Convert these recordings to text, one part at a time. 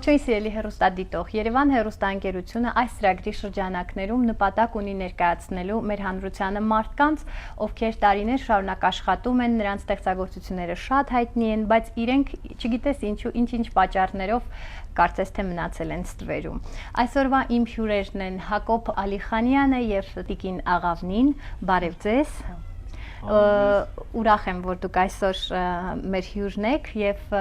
Ողջույն սիրելի հեռուստադիտող, Երևան հեռուստաընկերությունը այս ծրագրի շրջանակներում նպատակ ունի ներկայացնելու մեր հանրությանը մարդկանց, ովքեր տարիներ շարունակ աշխատում են, նրանց ստեղծագործությունները շատ հայտնի են, բայց իրենք չգիտես ինչու, ինչ-ինչ պատճառներով կարծես թե մնացել են ստվերում։ Այսօրվա իմ հյուրերն են Հակոբ Ալիխանյանը եւ Տիկին Աղավնին, բարև ձեզ։ Ուրախ եմ, որ դուք այսօր մեր հյուրն եք եւ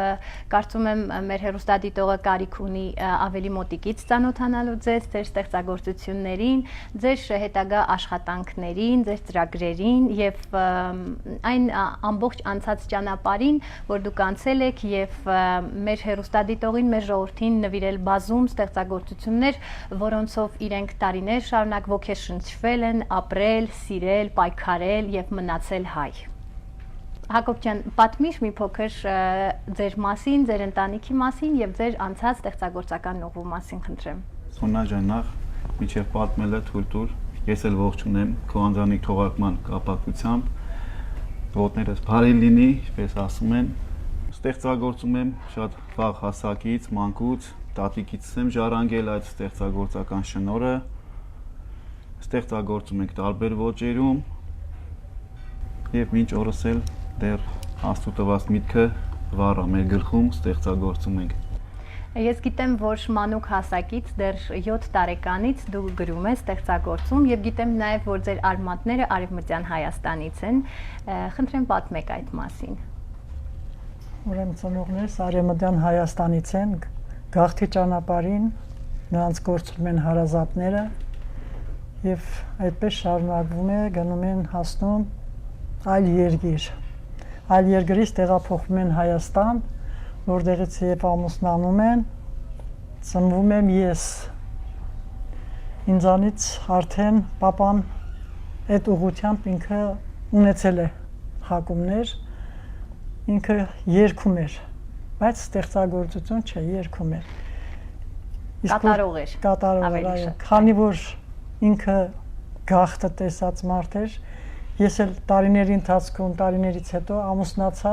կարծում եմ մեր հեռուստադիտողը կարիք ունի ավելի մոտիկից ծանոթանալու ձեզ, ձեր ստեղծագործություններին, ձեր հետագա աշխատանքներին, ձեր ծրագրերին եւ այն ամբողջ անցած ճանապարհին, որ դուք անցել եք եւ մեր հեռուստադիտողին, մեր ժողովրդին նվիրել բազում ստեղծագործություններ, որոնցով իրենք տարիներ շարունակ ոգեշնչվել են, ապրել, սիրել, պայքարել եւ մնացել հայ։ Հակոբ ջան, պատմիր մի փոքր ձեր մասին, ձեր ընտանիքի մասին եւ ձեր անցած ստեղծագործական ուղու մասին խնդրեմ։ Սոնա ջան, նախ միջև պատմելը թույլ տուր, ես էլ ողջունեմ քո անձանիկ թողարկման կապակցությամբ, ոտներս բարի լինի, ինչպես ասում են, ստեղծագործում եմ շատ վաղ հասակից, մանկուց, տատիկից եմ ժառանգել այդ ստեղծագործական շնորհը, ստեղծագործում ենք տարբեր ոճերում եւ մինչ օրս էլ դեռ Աստծո տված միտքը վառա մեր գլխում ստեղծագործում ենք։ Ես գիտեմ, որ մանուկ հասակից դեռ 7 տարեկանից դու գրում ես, ստեղծագործում եւ գիտեմ նաեւ, որ ձեր արմատները Արևմտյան Հայաստանից են։ Խնդրեմ պատմեք այդ մասին։ Ուրեմն ծնողներս Արևմտյան Հայաստանից են, գաղթի ճանապարհին նրանց գործում են հարազատները եւ այդպես շարունակվում է, գնում են հասնում այլ երկիր։ Այլ երկրից տեղափոխվում են Հայաստան, որտեղից երբ ամուսնանում են, ծնվում եմ ես։ Ինձանից արդեն papan այդ ուղղությամբ ինքը ունեցել է հակումներ, ինքը երգում էր, բայց ստեղծագործություն չէ, երգում էր։ Կատարող էր։ Կատարող էր, այո։ Քանի որ ինքը գաղթը տեսած մարդ էր, ես էլ տարիների ընթացքում, տարիներից հետո ամուսնացա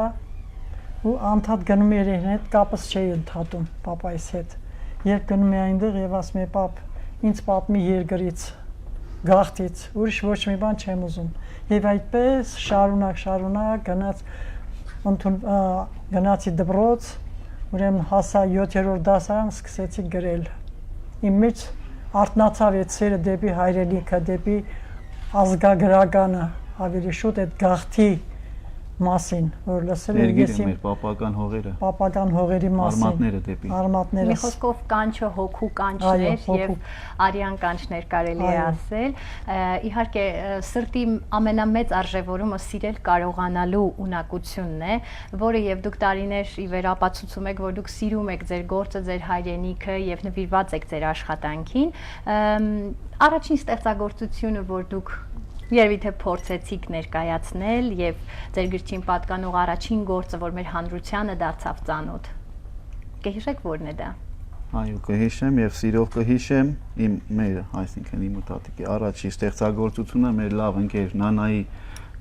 ու անդադ գնում էր իրեն հետ, կապս չէի ընդհատում պապայիս հետ։ Երբ գնում էի այնտեղ եւ ասում էի պապ, ինձ պատմի երկրից, գաղթից, ուրիշ ոչ մի բան չեմ ուզում։ Եվ այդպես շարունակ գնացի դպրոց, ուրեմն հասա 7-րդ դասարան, սկսեցի գրել։ Իմ մեջ արթնացավ այդ սերը դեպի հայրենիքը, դեպի ազգագրականը, ավելի շուտ այդ գաղթի մասին, որ լսել եմ ես իմ պապական հողերի մասին, արմատները դեպի։ Արմատները։ Մի խոսքով կանչը հոգու կանչներ եւ արյան կանչներ կարելի է ասել։ Իհարկե սրտի ամենամեծ արժևորումը սիրել կարողանալու ունակությունն է, որը եւ դուք տարիներ ի վեր ապացուցում եք, որ դուք սիրում եք ձեր գործը, ձեր հայրենիքը եւ նվիրված եք ձեր աշխատանքին։ Առաջին ստեղծագործությունը, որ դուք երևի թե փորձեցիք ներկայացնել եւ ձեր գրչին պատկանող առաջին գործը, որ մեր հանրությանը դարձավ ծանոթ։ Կհիշեք որն է դա։ Այո, կհիշեմ եւ սիրով կհիշեմ մեր, այսինքն իմ տատիկի առաջի ստեղծագործությունը մեր լավ ընկեր Նանայի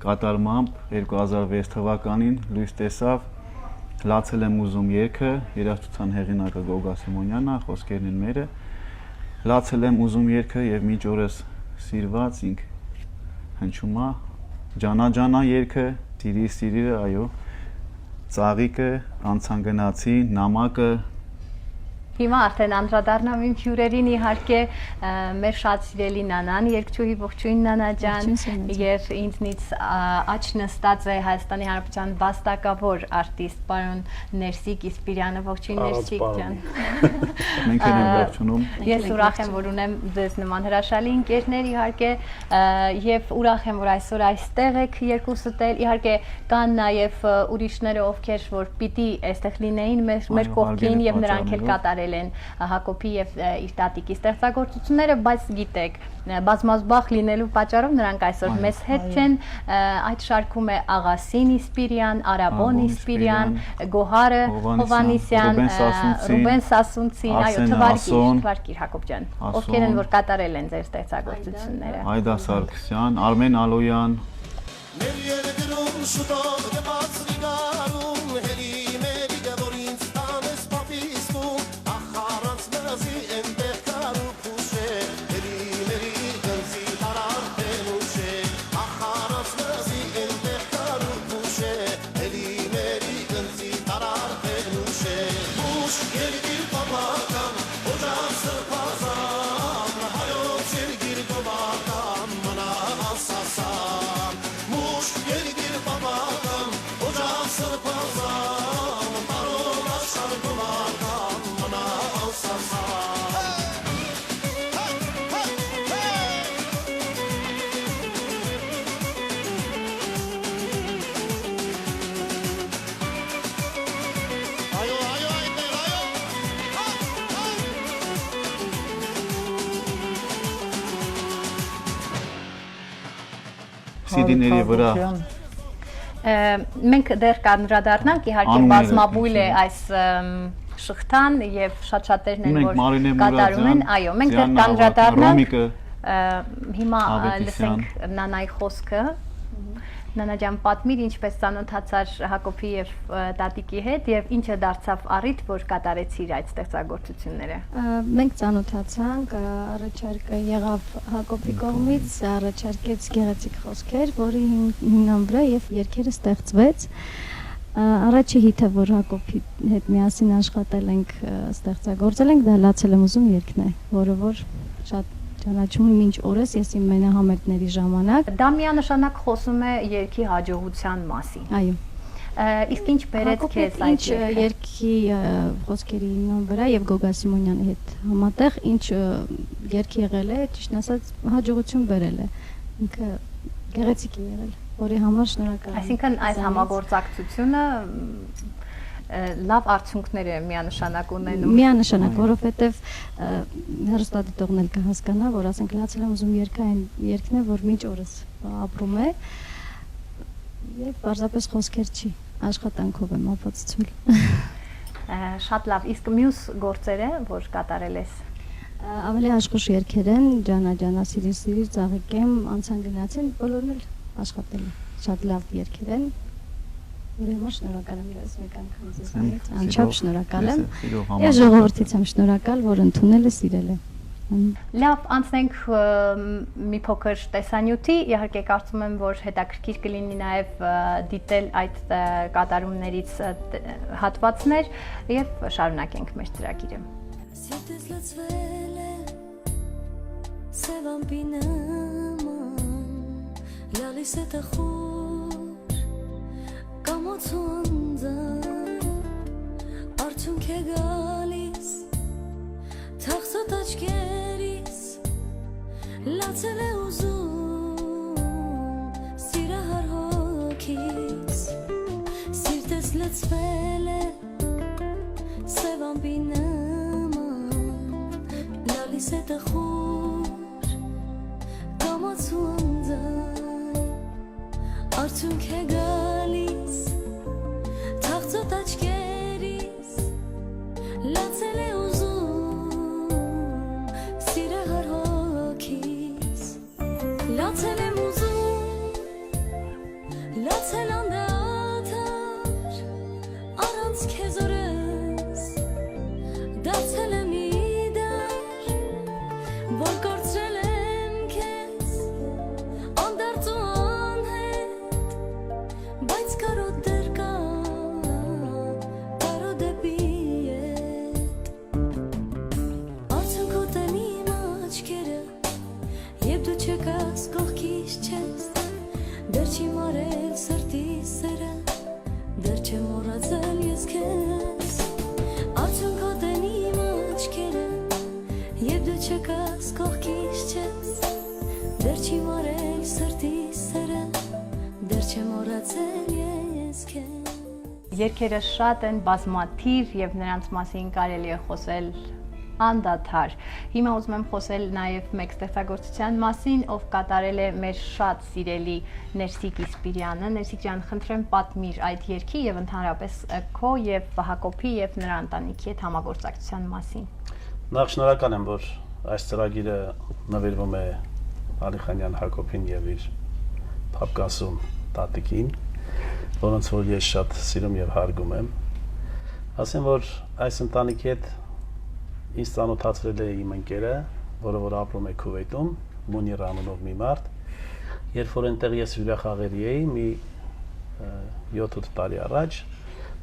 կատարմամբ 2006 թվականին լույս տեսավ Լացել եմ ուզում երգը, երաժշտության հեղինակը Գոգա Սիմոնյանը, խոսքերն են մերը։ Լացել եմ ուզում երգը եւ մինչ օրս սիրված ինք հնչումա ջանա երգը, սիրի, այո, ծաղիկը, անցան գնացի, նամակը։ Հիմա արդեն անդրադառնամ իմ հյուրերին, իհարկե մեր շատ սիրելի Նանան, երգչուհի, ողջույն Նանա ջան, եւ ինձնից աչ նստած է Հայաստանի Հանրապետության վաստակավոր արտիստ պարոն Ներսիկ Իսպիրյանը, ողջույն Ներսիկ ջան։ Մենք ենք ողջունում։ Ես ուրախ եմ, որ ունեմ ձեզ նման հրաշալի ընկերներ, իհարկե, եւ ուրախ եմ, որ այսօր այստեղ եք երկուսդ էլ, իհարկե կան նաեւ ուրիշները, ովքեր որ պիտի այստեղ լինեին մեր կողքին եւ նրանք էլ կատարել են Հակոբի եւ իր տատիկի ստեղծագործությունները, բայց գիտեք, բազմազբաղ լինելու պատճառով նրանք այսօր մեզ հետ չեն։ Այդ շարքում է Աղասին Իսպիրյան, Արաբոն Իսպիրյան, Գոհարը Հովանիսյան, Ռուբեն Սասունցին, այո, թվարկիր Հակոբ ջան, ովքեր են որ կատարել են ձեր ստեղծագործությունները։ Այդա Սարգսյան, Արմեն Ալոյան։ CD-ների վրա Մենք դեռ կանդրադառնանք իհարկե բազմաբույլ է այս շղթան եւ շատ-շատերն են որ կատարում են, այո, մենք դեռ կանդրադառնանք հիմա լսենք Նանայի խոսքը Նանա ջան պատմիր ինչպես ծանոթացար Հակոբի եւ տատիկի հետ եւ ինչը դարձավ առիթ որ կատարեցիր այդ ստեղծագործությունները Մենք ծանոթացանք առաջարկը եղավ Հակոբի կողմից առաջարկեց գեղեցիկ խոսքեր որի հիմնան վրա եւ երգերը ստեղծվեց Առաջի հիթը որ Հակոբի հետ միասին աշխատել ենք ստեղծագործել ենք դա լացել եմ ուզում երգն է որը որ շատ ճանաչում եմ ինչ օրս ես իմ մենահամերգների ժամանակ Դա միանշանակ խոսում է երգի հաջողության մասին Այո Իսկ ինչ բերեց քեզ այդ երգի խոսքերի հիման վրա եւ Գոգա Սիմոնյանի հետ համատեղ ինչ երգ եղել է ճիշտ ասած հաջողություն բերել է ինքը գեղեցիկ է եղել որի համար շնորհակալ եմ Այսինքն այս համագործակցությունը լավ արդյունքներ է միանշանակ ունենում Միանշանակ, որովհետև հեռուստադիտողն էլ կհասկանա, որ ասենք լացել եմ ուզում երգը այն երգն է, որ մինչ օրս ապրում է եւ պարզապես խոսքեր չի, աշխատանքով եմ ապացուցել Շատ լավ, իսկ մյուս գործերը, որ կատարել ես Ավելի աշխուժ երգեր են, ջանա ջանա սիրի ծաղիկեմ, անցան գնացին, բոլորն էլ աշխատել են, շատ լավ երգեր են Ուրեմն շնորհակալ եմ ես մեկ անգամ ձեզանից, անչափ շնորհակալ եմ Ես ժողովրդից եմ շնորհակալ, որ ընդունել է, սիրել է Լավ, անցնենք մի փոքր տեսանյութի, իհարկե կարծում եմ, որ հետաքրքիր կլինի նաև դիտել այդ կատարումներից հատվածներ եւ շարունակենք մեր ծրագիրը Սիրտս լցվել է սևամբինը լալիս է տխուր կամոցունձը արդյունք է գալիս թախծոտ աչքերիս լացել է ուզում սիրահար հոգիս սիրտս լցվել է սևամբինը լալիս է տխուր կամոցունձը արդյունք է գալիս թախծոտ աչքերիս լացել է ուզում սիրահար հոգիս լացել եմ ուզում լացել անդադար առանց քեզ օրս դարձել եմ իդար որ կորցրել եմ քեզ անդարձ ու անհետ բայց կարոտ դեր կա կարոտ դեպի ետ արդյունքոտ են իմ աչքերը և դու չկաս կողքիս չես դեր չի մարել սրտիս սերը դեր չեմ մոռացել ես քեզ արդյունքոտ են իմ աչքերը և դու չկաս կողքիս չես դեր չի մարել սրտիս սերը դեր չեմ մոռացել ես քեզ Երգերը շատ են բազմաթիվ եւ նրանց մասին կարելի է խոսել անդադար։ Հիմա ուզում եմ խոսել նաեւ մեկ ստեղծագործության մասին, ով կատարել է մեր շատ սիրելի Ներսիկ Իսպիրյանը։ Ներսիկ ջան, խնդրեմ պատմիր այդ երգի եւ ընդհանրապես քո եւ Հակոբի եւ նրա ընտանիքի հետ համագործակցության մասին։ Նախ շնորհակալ եմ, որ այս ծրագիրը նվիրվում է Ալիխանյան Հակոբին եւ իր փապկասում տատիկին, որոնց որ ես շատ սիրում եւ հարգում եմ։ Ասեմ, որ այս ընտանիքի հետ ինձ ծանոթացրել է իմ ընկերը, որը որ ապրում է Քուվեյթում, Մունիր անունով մի մարդ, երբ որ այնտեղ ես հյուրախաղերի էի մի 7-8 տարի առաջ,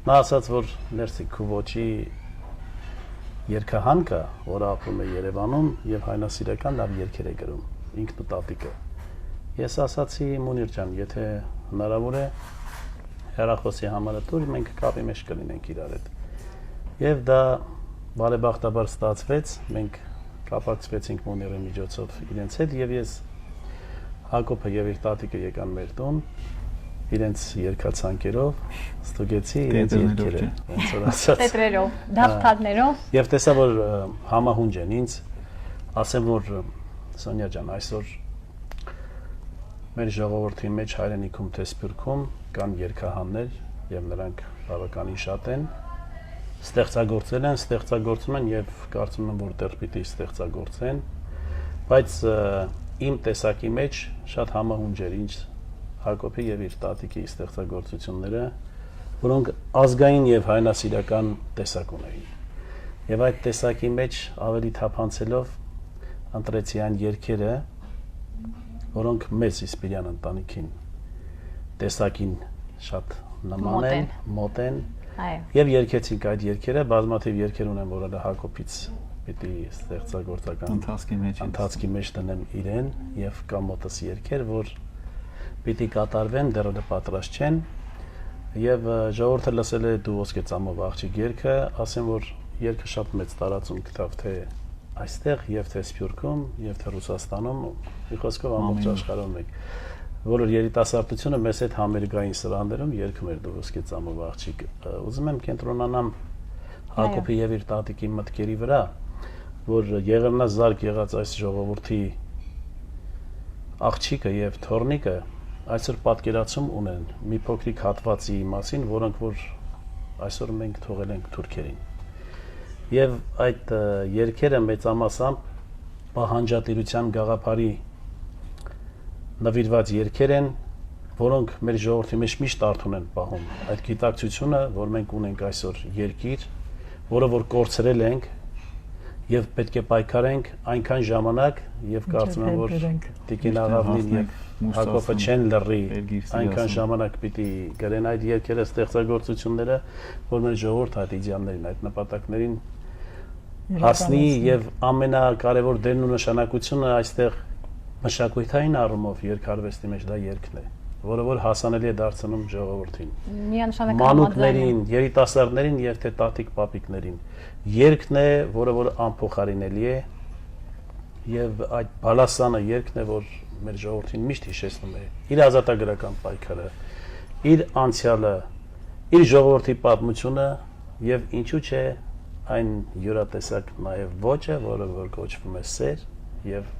նա ասաց, որ Ներսիկ Քուվոչի երգահան կա, որը ապրում է Երևանում եւ հայնասիրական լավ երգեր է գրում, ինքն ու տատիկը։ Ես ասացի Մունիր ջան, եթե հնարավոր է հեռախոսի համարը տուր, մենք կապի մեջ կլինենք իրար հետ։ Եվ դա բարեբախտաբար ստացվեց, մենք կապակցվեցինք Մունիրի միջոցով իրենց հետ եւ ես Հակոբը եւ իր տատիկը եկան մեր տուն, իրենց երկացանկերով ստուգեցի իրենց երգերը, ոնց որ ասած։ Տետրերով, դավթարներով։ Եվ տեսա, որ համահունջ են ինձ, ասեմ, որ Սոնյա ջան, այսօր մեր ժողովրդի մեջ հայրենիքում թե սփյուռքում կան երգահաններ եւ նրանք բավականին շատ են ստեղծագործում են եւ կարծում եմ որ դեռ պիտի ստեղծագործեն բայց իմ տեսակի մեջ շատ համահունչ էր ինչ Հակոբի եւ իր տատիկի ստեղծագործությունները որոնք ազգային եւ հայնասիրական տեսակ ունեին եւ այդ տեսակի մեջ ավելի թափանցելով ընտրեցի այն երգերը որոնք մեծ Իսպիրյան ընտանիքին տեսակին շատ նման են մոտ են եւ երգեցինք այդ երգերը բազմաթիվ երգեր ունեն որոնք Հակոբից պիտի ստեղծագործական ընթացքի մեջ տնեմ իրեն եւ կա մոտս երգեր որ պիտի կատարվեն դեռ պատրաստ չեն եւ ժողովուրդը լսել է դու ոսկե ծամով աղջիկ երգը ասեմ որ երգը շատ մեծ տարածում գտավ թե այստեղ եւ թե Սփյուռքում եւ թե Ռուսաստանում մի խոսքով ամբողջ աշխարհում եք որը երիտասարդությունը մեծ այդ համերգային սրաններում երգում էր դու ոսկե ծամով աղջիկ ուզում եմ կենտրոնանամ Հակոբի եւ իր տատիկի մտքերի վրա որ եղեռնազարկ եղած այս ժողովրդի աղջիկը եւ թորնիկը այսօր պատկերացում ունեն մի փոքրիկ հատվածի մասին, որոնք որ այսօր մենք թողել ենք թուրքերին։ Եվ այդ երգերը մեծամասամբ պահանջատիրության գաղափարի նվիրված երգեր են, որոնք մեր ժողովրդի մեջ միշտ արթուն են պահում։ Այդ գիտակցությունը, որ մենք ունենք այսօր երկիր, որը որ կորցրել ենք եւ պետք է պայքարենք այնքան ժամանակ եւ կարծում եմ որ Տիկին Աղավնին եւ Հակոբը չեն լռի այնքան ժամանակ պիտի գրեն այդ երգերը ստեղծագործությունները որ մեր ժողովուրդը այդ իդեալներին այդ նպատակներին հասնի եւ ամենակարևոր դերն ու նշանակությունը այստեղ մշակութային առումով երգարվեստի մեջ դա երգն է որը որ հասանելի է դարձնում ժողովրդին մանուկներին երիտասարդներին եւ թե տատիկ պապիկներին երգն է որը որ անփոխարինելի է եւ այդ բալասանը երգն է որ մեր ժողովրդին միշտ հիշեցնում է իր ազատագրական պայքարը իր անցյալը իր ժողովրդի պատմությունը եւ ինչու՞ չէ այն յուրատեսակ նաեւ ոճը որը որ կոչվում է սեր եւ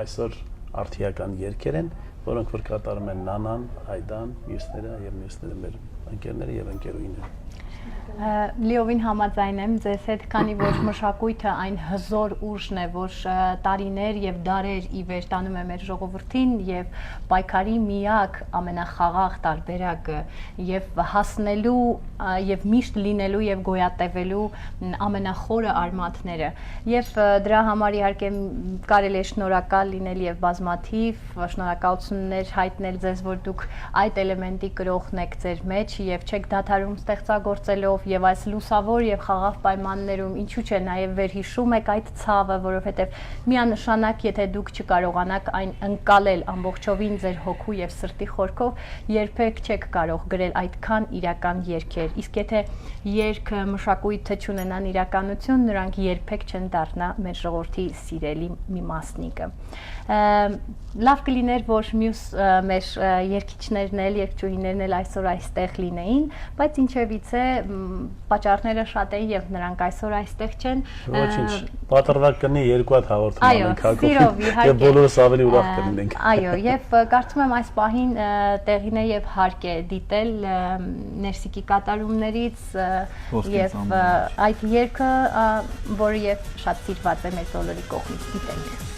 այսօր արդիական երգեր են որոնք որ կատարում են Նանան, Այդան, մյուսները եւ մյուսները մեր ընկերները եւ ընկերուհիները Լիովին համաձայն եմ ձեզ հետ, քանի որ մշակույթը այն հզոր ուժն է, որ տարիներ եւ դարեր ի վեր տանում է մեր ժողովրդին եւ պայքարի միակ ամենախաղաղ տարբերակը եւ հասնելու եւ միշտ լինելու եւ գոյատևելու ամենախորը արմատները եւ դրա համար իհարկե կարելի է շնորհակալ լինել եւ բազմաթիվ շնորհակալություններ հայտնել ձեզ, որ դուք այդ էլեմենտի կրողն եք ձեր մեջ եւ չեք դադարում ստեղծագործելով եւ այս լուսավոր եւ խաղաղ պայմաններում ինչու՞ չէ նաեւ վերհիշում եք այդ ցավը, որովհետեւ միանշանակ եթե դուք չկարողանաք այն ընկալել ամբողջովին ձեր հոգու եւ սրտի խորքով, երբեք չեք կարող գրել այդքան իրական երգեր։ Իսկ եթե երգը մշակույթը չունենան իրականություն, նրանք երբեք չեն դառնա մեր ժողովրդի սիրելի մի մասնիկը։ Լավ կլիներ, որ մյուս մեր երգիչներն էլ, երգչուհիներն էլ այսօր այստեղ լինեին, բայց ինչևիցե պատճառները շատ են եւ նրանք այսօր այստեղ չեն։ Ոչինչ, պատրվակ կնի երկու հատ հաղորդում անենք Հակոբ։ Եվ բոլորս ավելի ուրախ կլինենք։ Այո, եւ կարծում եմ այս պահին տեղին է եւ հարկ է դիտել ներսիկի կատարումներից եւ այդ երգը, որը եւ շատ սիրված է մեր բոլորի կողմից դիտենք։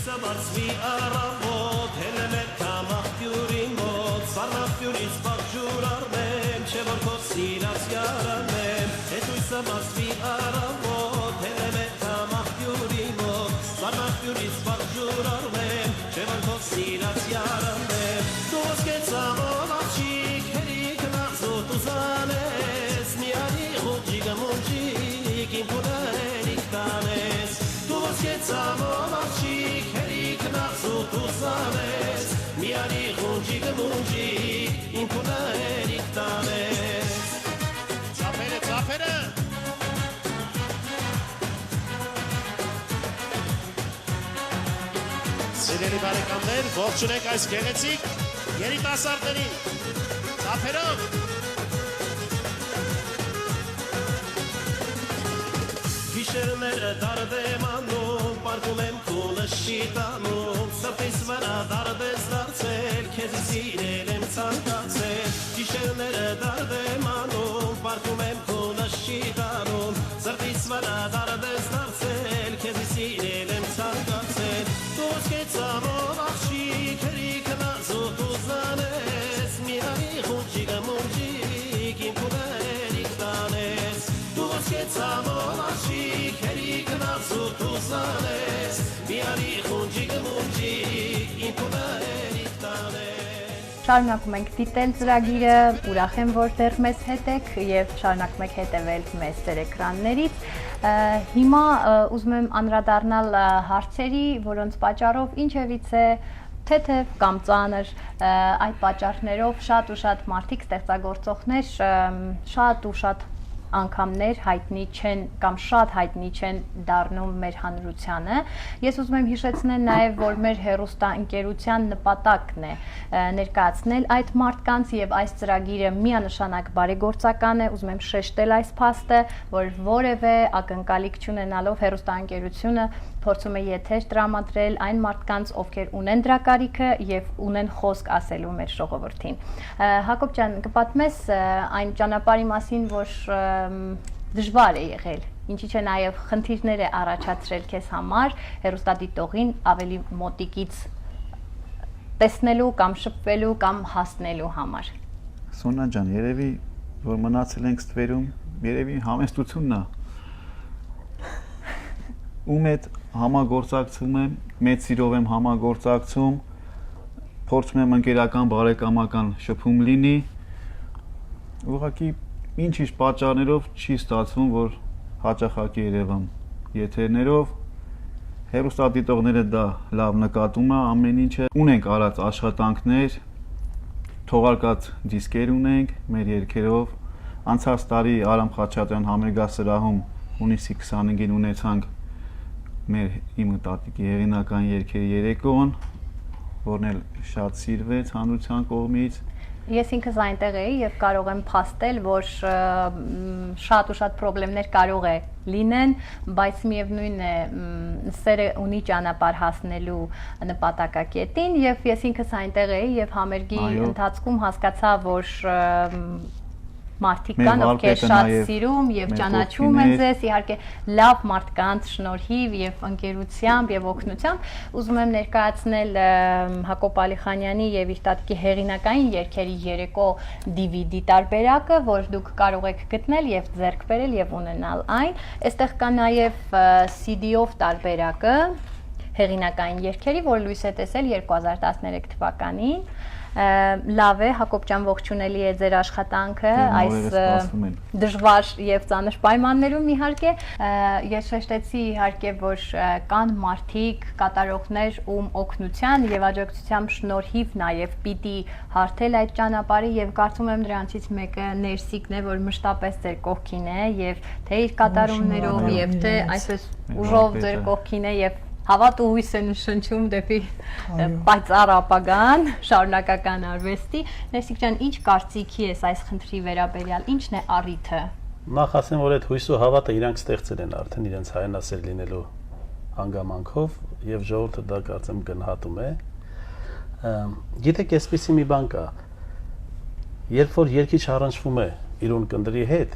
Sabazvi aramot helemet kamahtyurimot sarnaftyuris bakjurarmem chevor silas yaramem etuy sabazvi aramot helemet kamahtyurimot sarnaftyuris bakjurarmem chevor silas yaramem dos getsamo machik herik nazot uzanes miani khojigamonjik impudanik tanes dos getsamo machik Uzanes, miari khunjig munjig, impuna eriktanes. Zafere. Սիրելի բարեկամներ, ողջունեք այս գեղեցիկ երիտասարդներին։ Զափերով։ Գիշերները դարդեմ անում, պարկում եմ քունը շիտանում, սրտիս վրա դարդես դարձ մնացել, քեզ սիրել եմ ցանկացել, գիշերները դարդեմ անում, պարտում եմ քո նշի տանում, սրտից վրա դարդես դարձել, քեզ սիրել եմ ցանկացել, դու ոսկեցավով աղջիկ, հերիքը նազուկ ուզանես, միանի խուճիկը մուրջիկ, իմ քուներիք տանես, դու ոսկեցավով աղջիկ, հերիքը նազուկ ուզանես, միանի խուճիկը մուրջիկ, իմ քուներիք տանես։ Շարունակում ենք դիտել ծրագիրը, ուրախ եմ, որ դեռ մեզ հետ եք եւ շարունակում եք հետեւել մեզ ձեր էկրաններից։ Հիմա ուզում եմ անդրադառնալ հարցերի, որոնց պատճառով ինչևից է թեթև կամ ծանր այդ պատճառներով շատ ու շատ մարդիկ, ստեղծագործողներ, շատ ու շատ անգամներ հայտնի չեն կամ շատ հայտնի չեն դառնում մեր հանրությանը։ Ես ուզում եմ հիշեցնել նաև, որ մեր հեռուստաընկերության նպատակն է ներկայացնել այդ մարդկանց եւ այս ծրագիրը միանշանակ բարեգործական է, ուզում եմ շեշտել այս փաստը, որ որևէ ակնկալիք չունենալով հեռուստաընկերությունը փորձում է եթեր տրամադրել այն մարդկանց, ովքեր ունեն դրա կարիքը եւ ունեն խոսք ասելու մեր ժողովրդին։ Հակոբ ջան, կպատմես այն ճանապարհի մասին, որ դժվար է եղել, ինչի՞ չէ նաև խնդիրներ է առաջացրել քեզ համար հեռուստադիտողին ավելի մոտիկից տեսնելու կամ շփվելու կամ հասնելու համար։ Սոնա ջան, երևի որ մնացել ենք ստվերում, երևի համեստությունն է։ Ում հետ համագործակցում եմ, մեծ սիրով եմ համագործակցում, փորձում եմ ընկերական, բարեկամական շփում լինի։ Ուղղակի ինչ-ինչ պատճառներով չի ստացվում, որ հաճախակի երևամ եթերներով։ Հեռուստադիտողները դա լավ նկատում է, ամեն ինչը։ Ունենք արած աշխատանքներ, թողարկած դիսկեր ունենք մեր երգերով։ Անցած տարի Արամ Խաչատրյան համերգասրահում հունիսի 25-ին ունեցանք մեր իմ տատիկի հեղինական երգերի երեկոն, որն էլ շատ սիրվեց հանրության կողմից։ Ես ինքս այնտեղ էի եւ կարող եմ փաստել, որ շատ ու շատ խնդիրներ կարող է լինեն, բայց միևնույն է սերը ունի ճանապարհ հասնելու նպատակակետին եւ ես ինքս այնտեղ էի եւ համերգի ընթացքում հասկացա, որ մարդիկ կան, ովքեր շատ սիրում եւ ճանաչում են ձեզ, իհարկե լավ մարդկանց շնորհիվ եւ ընկերությամբ եւ օգնությամբ ուզում եմ ներկայացնել Հակոբ Ալիխանյանի եւ իր տատիկի հեղինակային երգերի երեկո DVD տարբերակը, որ դուք կարող եք գտնել եւ ձեռք բերել եւ ունենալ այն։ Այստեղ կա նաեւ CD-ով տարբերակը հեղինակային երգերի, որ լույս է տեսել 2013 թվականին։ Լավ է, Հակոբ ջան, ողջունելի է ձեր աշխատանքը այս դժվար եւ ծանր պայմաններում իհարկե։ Ես շեշտեցի իհարկե, որ կան մարդիկ, կատարողներ, ում օգնության եւ աջակցության շնորհիվ նաեւ պիտի հարթել այդ ճանապարհը եւ կարծում եմ դրանցից մեկը Ներսիկն է, որ մշտապես ձեր կողքին է եւ թե իր կատարումներով եւ թե այսպես ուժով ձեր կողքին է եւ հավատ ու հույս են շնչում դեպի պայծառ ապագան, շարունակական արվեստի։ Ներսիկ ջան, ինչ կարծիքի ես այս խնդրի վերաբերյալ, ինչն է առիթը։ Նախ ասեմ, որ այդ հույս ու հավատը իրանք ստեղծել են արդեն իրենց հայրենասեր լինելու հանգամանքով եւ ժողովուրդը դա կարծեմ գնահատում է։ Գիտեք, այսպեսի մի բան կա։ Երբ որ երկիչ առնչվում է իր ունկնդրի հետ,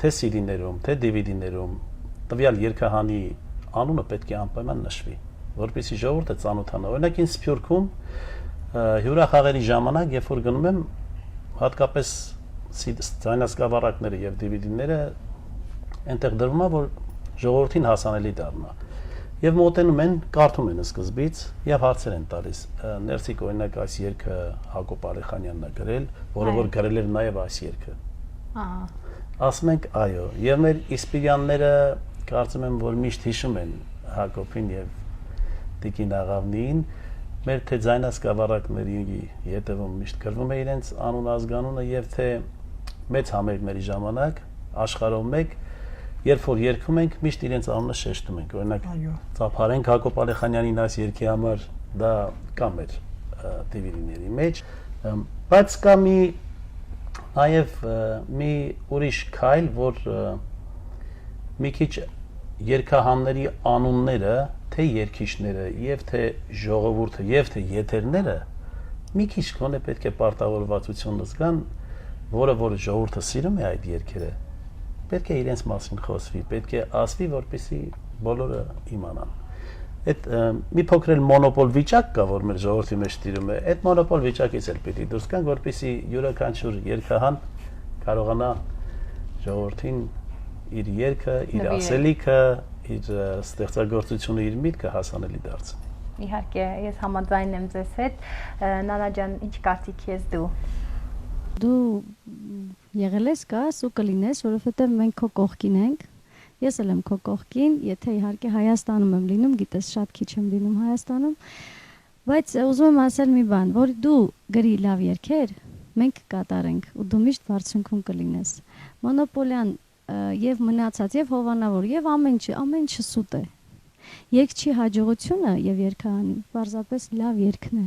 թե CD-ներում, թե DVD-ներում, տվյալ երգահանի անունը պետք է անպայման նշվի, որպեսզի ժողովուրդը ծանոթանա։ Օրինակ ինձ Սփյուռքում հյուրախաղերի ժամանակ, երբ որ գնում եմ, հատկապես ձայնասկավառակները եւ DVD-ները այնտեղ դրվում է, որ ժողովրդին հասանելի դառնա։ Եվ մոտենում են, կարդում են սկզբից եւ հարցեր են տալիս։ Ներսիկ օրինակ այս երգը Հակոբ Ալիխանյանն է գրել, որը որ գրել էր նաեւ այս երգը։ Ահա։ Ասում ենք այո, եւ մեր իսպիրյանները կարծում եմ, որ միշտ հիշում են Հակոբին եւ Տիկին աղավնին, մեր թե ձայնասկավառակների ետևում միշտ գրվում է իրենց անուն ազգանունը եւ թե մեծ համերգների ժամանակ աշխարհով մեկ, երբ որ երգում ենք, միշտ իրենց անունը շեշտում ենք։ Օրինակ ծափարենք Հակոբ Ալիխանյանին այս երգի համար, դա կա մեր DVD-ների մեջ, բայց կա նաեւ մի ուրիշ քայլ, որ մի քիչ երգահանների անունները, թե երգիչները, եւ թե ժողովուրդը, եւ թե եթերները մի քիչ գոնե պետք է պարտավորվածություն զգան, որ ժողովուրդը սիրում է այդ երգերը, պետք է իրենց մասին խոսվի, պետք է ասվի, որպեսզի բոլորը իմանան։ Այդ մի փոքր մոնոպոլ վիճակ կա, որ մեր ժողովրդի մեջ տիրում է, այդ մոնոպոլ վիճակից էլ պիտի դուրս գանք, որպեսզի յուրաքանչյուր երգահան կարողանա ժողովրդին իր երգը, իր ասելիքը, իր ստեղծագործությունը, իր միտքը հասանելի դարձնել։ Իհարկե, ես համաձայն եմ ձեզ հետ։ Նանա ջան, ինչ կարծիք ես դու։ Դու եղել ես կաս ու կլինես, որովհետև մենք քո կողքին ենք։ Ես էլ եմ քո կողքին, եթե իհարկե Հայաստանում եմ լինում, գիտես, շատ քիչ եմ լինում Հայաստանում, բայց ուզում եմ ասել մի բան, որ դու գրի լավ երգեր, մենք կկատարենք ու դու միշտ բարձունքում կլինես։ Մոնոպոլյան եւ մնացած եւ հովանավոր եւ ամեն ինչը սուտ է։ Երգչի հաջողությունը եւ երգահանի պարզապես լավ երգն է։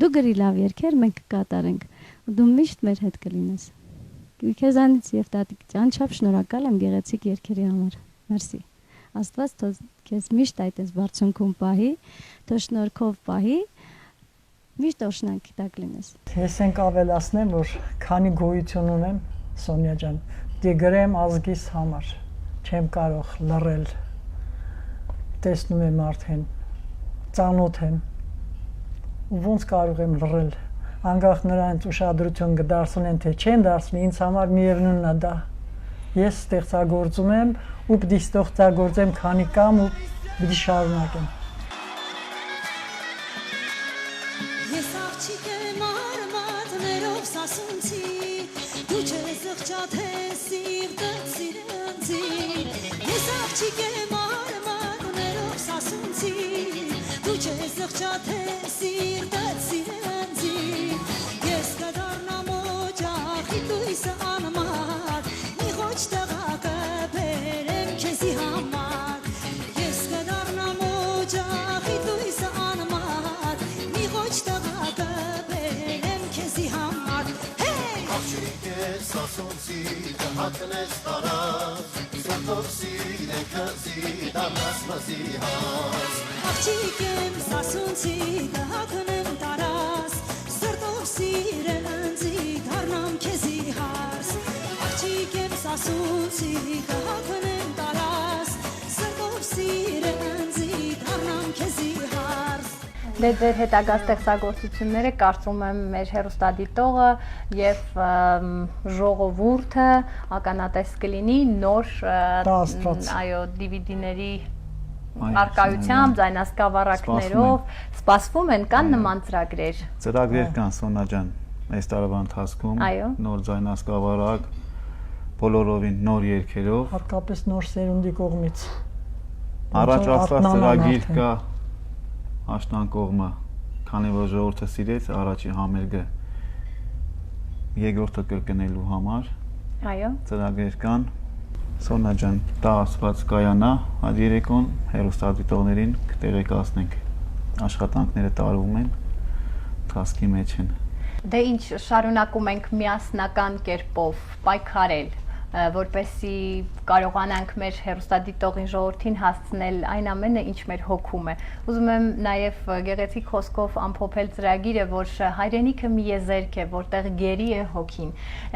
Դու գրի լավ երգեր, մենք կկատարենք ու դու միշտ մեր հետ կլինես։ Քեզանից եւ տատիկ ջան, չափ շնորհակալ եմ գեղեցիկ երգերի համար։ Մերսի։ Աստված թող քեզ միշտ այդպես բարձունքում պահի, թող շնորհքով պահի, միշտ օրհնանքի տակ լինես։ Ես ենք ավելացնեմ, որ քանի գոյություն ունեմ, Սոնյա ջան, դե գրեմ ազգիս համար, չեմ կարող լռել, տեսնում եմ արդեն, ծանոթ եմ, ու ոնց կարող եմ լռել, անկախ նրանց ուշադրություն կդարձնեն, թե չեն դարձնի, ինձ համար միևնույնն է դա։ Ես ստեղծագործում եմ ու պիտի ստեղծագործեմ քանի կամ ու պիտի շարունակեմ։ Ես աղջիկ եմ արմատներով սասունցի, դու չես ղջաթե սիրտը սիրընձի։ Ես աղջիկ եմ արմատներով սասունցի, դու չես ղջաթե սիրտը սիրընձի։ Ես կդառնամ օջախի լույսը անմար, մի ոչ տղա կբերեմ քեզի համար։ Ես կդառնամ օջախի լույսը անմար, մի ոչ տղա կբերեմ քեզի համար։ Հեյ! Աղջիկ ես ասոնցի, կհատնես տարած, սրտով սիրե քզի, դառնաս մզի հաց։ Աղջիկ եմ սասունցի, կհատնեմ տարած, սրտով սիրենձի, դառնամ քեզի հարս։ Աղջիկ եմ սասունցի, կհատնեմ տարած, սրտով սիրենձի, դառնամ քեզի հարս։ Դե ձեր հետագա ստեղծագործությունները կարծում եմ մեր հեռուստադիտողը եւ ժողովուրդը ականատես կլինի նոր այո DVD-ների արկայությամբ, ձայնասկավառակներով, սպասվում են կան նման ծրագրեր։ Ծրագրեր կան Սոնա ջան, այս տարվա ընթացքում նոր ձայնասկավառակ, բոլորովին նոր երգերով, հատկապես նոր սերունդի կողմից։ Առաջացված ծրագիր կա Աշնան կողմը, քանի որ ժողովուրդը սիրեց առաջի համերգը երկրորդը կրկնելու համար։ Այո։ Ծրագրեր կան։ Սոնա ջան, դա ասված կայանա, այդ երեկոն հեռուստադիտողներին կտեղեկացնենք։ Աշխատանքները տարվում են, ընթացքի մեջ են։ Դե ինչ շարունակում ենք միասնական կերպով պայքարել, որպեսզի կարողանանք մեր հեռուստադիտողին ժողովրդին հասցնել այն ամենը, ինչ մեր հոգում է։ Ուզում եմ նաև գեղեցիկ խոսքով ամփոփել ծրագիրը, որ հայրենիքը մի եզերք է, որտեղ գերի է հոգին։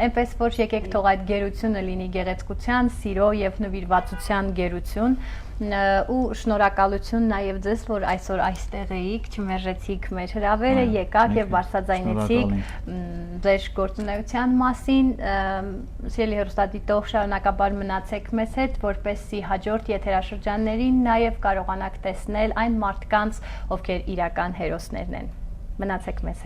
Այնպես որ եկեք թող այդ գերությունը լինի գեղեցկության, սիրո եւ նվիրվածության գերություն, ու շնորհակալություն նաև ձեզ, որ այսօր այստեղ էիք, չմերժեցիք մեր հրավերը, եկաք եւ բարձրաձայնեցիք ձեր գործունեության մասին։ Սիրելի հեռուստադիտող, շարունակաբար մնացեք մեզ հետ, որպեսզի հաջորդ եթերաշրջաններին նաև կարողանաք տեսնել այն մարդկանց, ովքեր իրական հերոսներն են։ Մնացեք մեզ հետ։